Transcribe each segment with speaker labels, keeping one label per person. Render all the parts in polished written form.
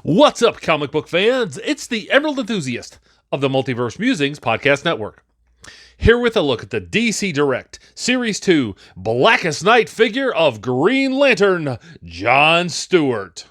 Speaker 1: What's up, comic book fans? It's the Emerald Enthusiast of the Multiverse Musings Podcast Network. Here with a look at the DC Direct Series 2 Blackest Night figure of Green Lantern, John Stewart.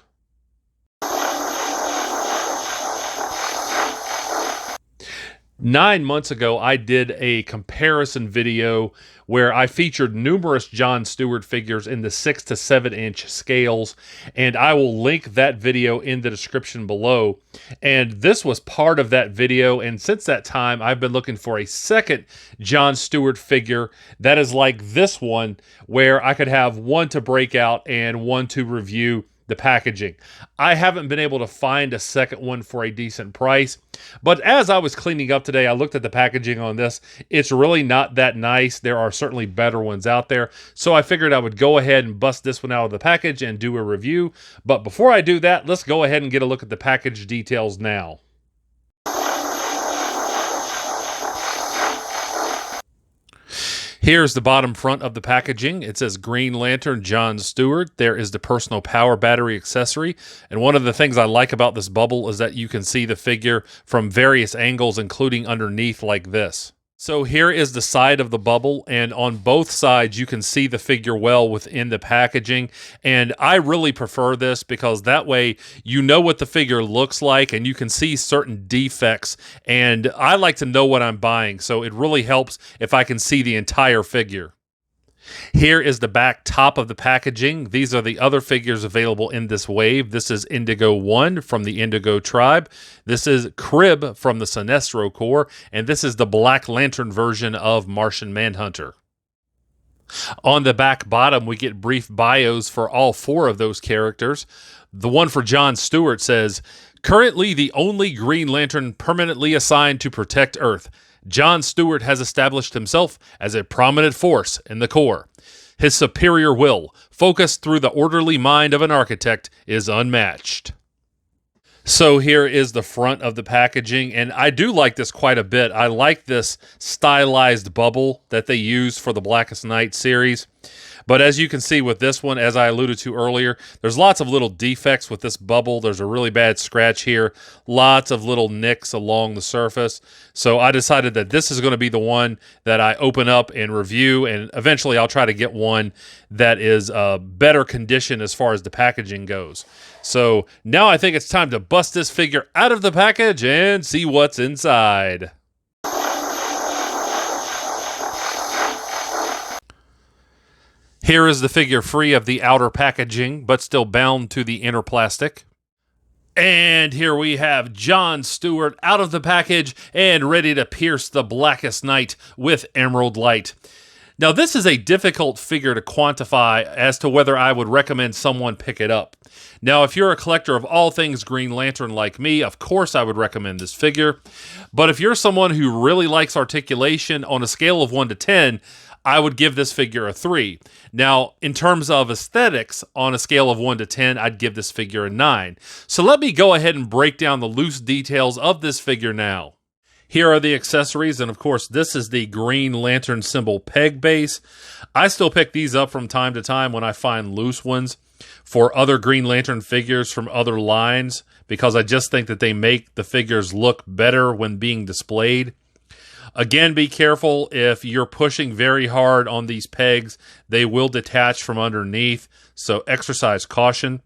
Speaker 1: Nine months ago, I did a comparison video where I featured numerous John Stewart figures in the 6 to 7 inch scales, and I will link that video in the description below. And this was part of that video, and since that time, I've been looking for a second John Stewart figure that is like this one, where I could have one to break out and one to review the packaging. I haven't been able to find a second one for a decent price, but as I was cleaning up today, I looked at the packaging on this. It's really not that nice. There are certainly better ones out there, so I figured I would go ahead and bust this one out of the package and do a review. But before I do that, let's go ahead and get a look at the package details now. Here's the bottom front of the packaging. It says Green Lantern, John Stewart. There is the personal power battery accessory. And one of the things I like about this bubble is that you can see the figure from various angles, including underneath like this. So here is the side of the bubble, and on both sides you can see the figure well within the packaging, and I really prefer this because that way you know what the figure looks like and you can see certain defects, and I like to know what I'm buying, so it really helps if I can see the entire figure. Here is the back top of the packaging. These are the other figures available in this wave. This is Indigo 1 from the Indigo Tribe. This is Crib from the Sinestro Corps. And this is the Black Lantern version of Martian Manhunter. On the back bottom, we get brief bios for all four of those characters. The one for John Stewart says, "Currently the only Green Lantern permanently assigned to protect Earth. John Stewart has established himself as a prominent force in the Corps. His superior will, focused through the orderly mind of an architect, is unmatched." So here is the front of the packaging, and I do like this quite a bit. I like this stylized bubble that they use for the Blackest Night series. But as you can see with this one, as I alluded to earlier, there's lots of little defects with this bubble. There's a really bad scratch here, lots of little nicks along the surface. So I decided that this is going to be the one that I open up and review, and eventually I'll try to get one that is better condition as far as the packaging goes. So now I think it's time to bust this figure out of the package and see what's inside. Here is the figure free of the outer packaging, but still bound to the inner plastic. And here we have John Stewart out of the package and ready to pierce the Blackest Night with emerald light. Now, this is a difficult figure to quantify as to whether I would recommend someone pick it up. Now, if you're a collector of all things Green Lantern like me, of course I would recommend this figure. But if you're someone who really likes articulation, on a scale of 1 to 10, I would give this figure a 3. Now, in terms of aesthetics, on a scale of 1 to 10, I'd give this figure a 9. So let me go ahead and break down the loose details of this figure now. Here are the accessories, and of course, this is the Green Lantern symbol peg base. I still pick these up from time to time when I find loose ones for other Green Lantern figures from other lines, because I just think that they make the figures look better when being displayed. Again, be careful if you're pushing very hard on these pegs. They will detach from underneath, so exercise caution.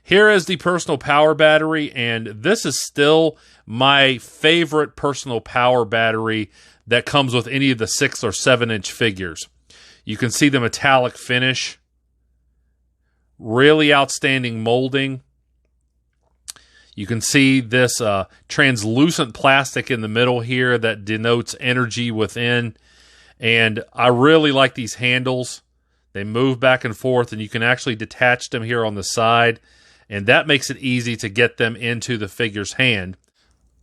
Speaker 1: Here is the personal power battery, and this is still my favorite personal power battery that comes with any of the 6 or 7 inch figures. You can see the metallic finish. Really outstanding molding. You can see this translucent plastic in the middle here that denotes energy within. And I really like these handles. They move back and forth, and you can actually detach them here on the side. And that makes it easy to get them into the figure's hand.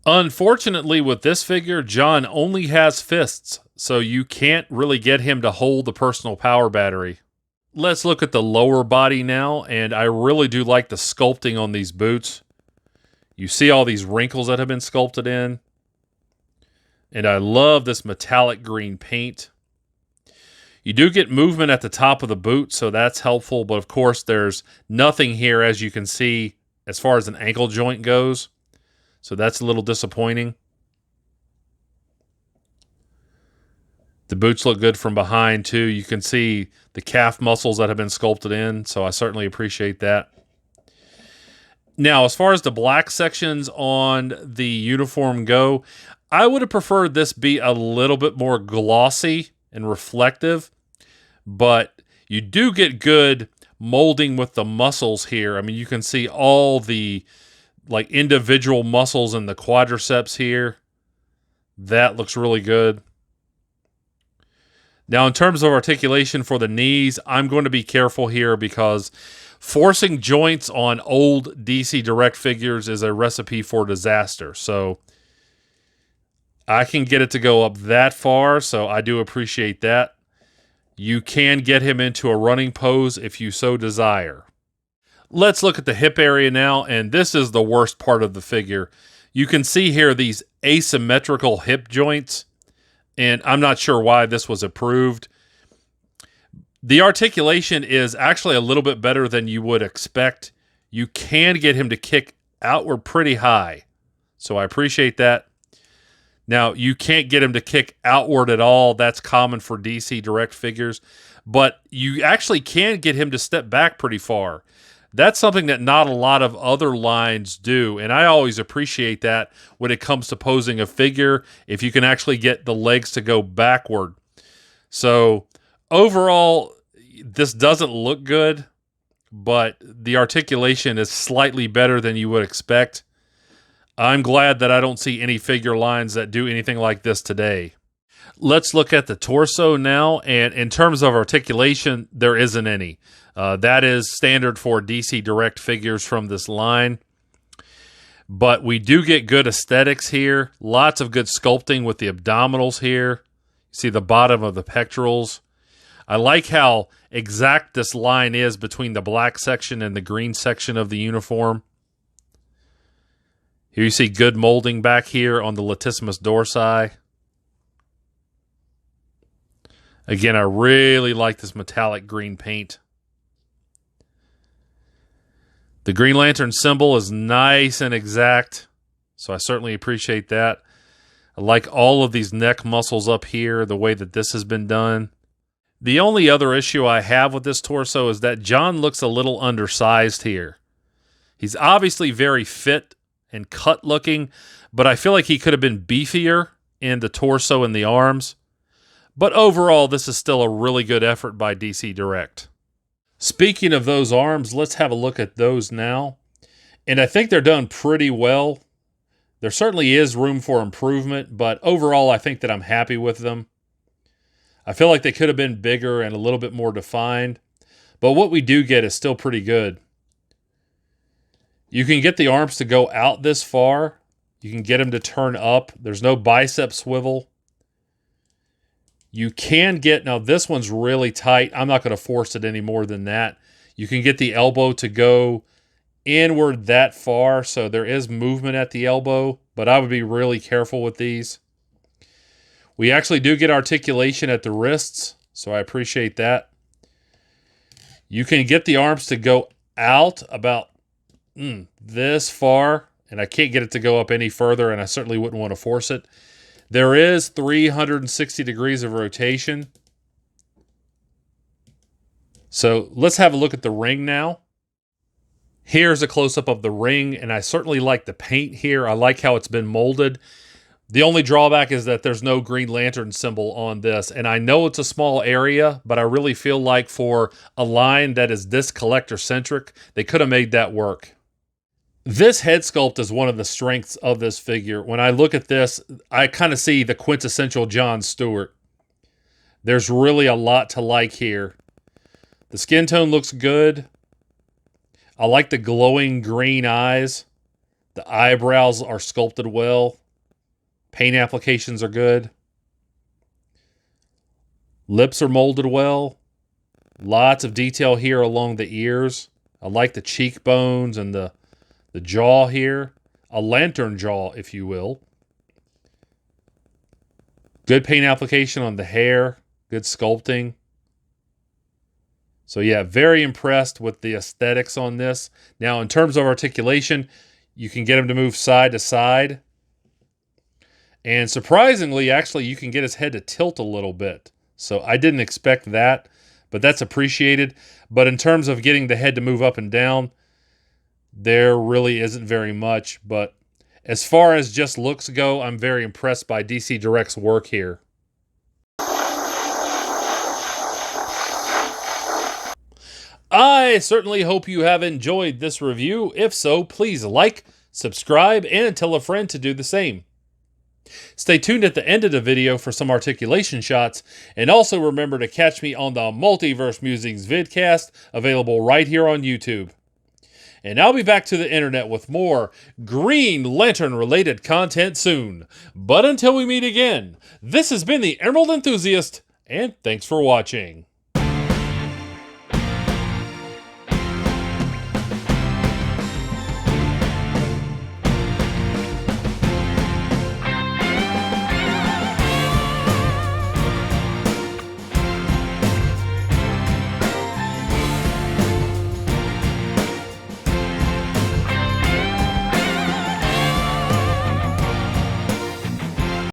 Speaker 1: Unfortunately, with this figure, John only has fists, so you can't really get him to hold the personal power battery. Let's look at the lower body now, and I really do like the sculpting on these boots. You see all these wrinkles that have been sculpted in. And I love this metallic green paint. You do get movement at the top of the boot, so that's helpful. But of course, there's nothing here, as you can see, as far as an ankle joint goes. So that's a little disappointing. The boots look good from behind too. You can see the calf muscles that have been sculpted in, so I certainly appreciate that. Now, as far as the black sections on the uniform go, I would have preferred this be a little bit more glossy and reflective, but you do get good molding with the muscles here. I mean, you can see all the like individual muscles in the quadriceps here. That looks really good. Now, in terms of articulation for the knees, I'm going to be careful here because forcing joints on old DC Direct figures is a recipe for disaster. So I can get it to go up that far, so I do appreciate that. You can get him into a running pose if you so desire. Let's look at the hip area now, and this is the worst part of the figure. You can see here these asymmetrical hip joints, and I'm not sure why this was approved. The articulation is actually a little bit better than you would expect. You can get him to kick outward pretty high, so I appreciate that. Now, you can't get him to kick outward at all. That's common for DC Direct figures, but you actually can get him to step back pretty far. That's something that not a lot of other lines do, and I always appreciate that when it comes to posing a figure, if you can actually get the legs to go backward. So overall, this doesn't look good, but the articulation is slightly better than you would expect. I'm glad that I don't see any figure lines that do anything like this today. Let's look at the torso now, and in terms of articulation, there isn't any. That is standard for DC Direct figures from this line. But we do get good aesthetics here. Lots of good sculpting with the abdominals here. See the bottom of the pectorals. I like how exact this line is between the black section and the green section of the uniform. Here you see good molding back here on the latissimus dorsi. Again, I really like this metallic green paint. The Green Lantern symbol is nice and exact, so I certainly appreciate that. I like all of these neck muscles up here, the way that this has been done. The only other issue I have with this torso is that John looks a little undersized here. He's obviously very fit and cut looking, but I feel like he could have been beefier in the torso and the arms. But overall, this is still a really good effort by DC Direct. Speaking of those arms, let's have a look at those now. And I think they're done pretty well. There certainly is room for improvement, but overall, I think that I'm happy with them. I feel like they could have been bigger and a little bit more defined, but what we do get is still pretty good. You can get the arms to go out this far. You can get them to turn up. There's no bicep swivel. You can get, now this one's really tight. I'm not going to force it any more than that. You can get the elbow to go inward that far, so there is movement at the elbow, but I would be really careful with these. We actually do get articulation at the wrists, so I appreciate that. You can get the arms to go out about this far, and I can't get it to go up any further, and I certainly wouldn't want to force it. There is 360 degrees of rotation. So let's have a look at the ring now. Here's a close-up of the ring, and I certainly like the paint here. I like how it's been molded. The only drawback is that there's no Green Lantern symbol on this, and I know it's a small area, but I really feel like for a line that is this collector-centric, they could have made that work. This head sculpt is one of the strengths of this figure. When I look at this, I kind of see the quintessential John Stewart. There's really a lot to like here. The skin tone looks good. I like the glowing green eyes. The eyebrows are sculpted well. Paint applications are good. Lips are molded well. Lots of detail here along the ears. I like the cheekbones and the jaw here. A lantern jaw, if you will. Good paint application on the hair. Good sculpting. So yeah, very impressed with the aesthetics on this. Now, in terms of articulation, you can get him to move side to side. And surprisingly, actually, you can get his head to tilt a little bit. So I didn't expect that, but that's appreciated. But in terms of getting the head to move up and down, there really isn't very much. But as far as just looks go, I'm very impressed by DC Direct's work here. I certainly hope you have enjoyed this review. If so, please like, subscribe, and tell a friend to do the same. Stay tuned at the end of the video for some articulation shots, and also remember to catch me on the Multiverse Musings vidcast, available right here on YouTube. And I'll be back to the internet with more Green Lantern related content soon. But until we meet again, this has been the Emerald Enthusiast, and thanks for watching.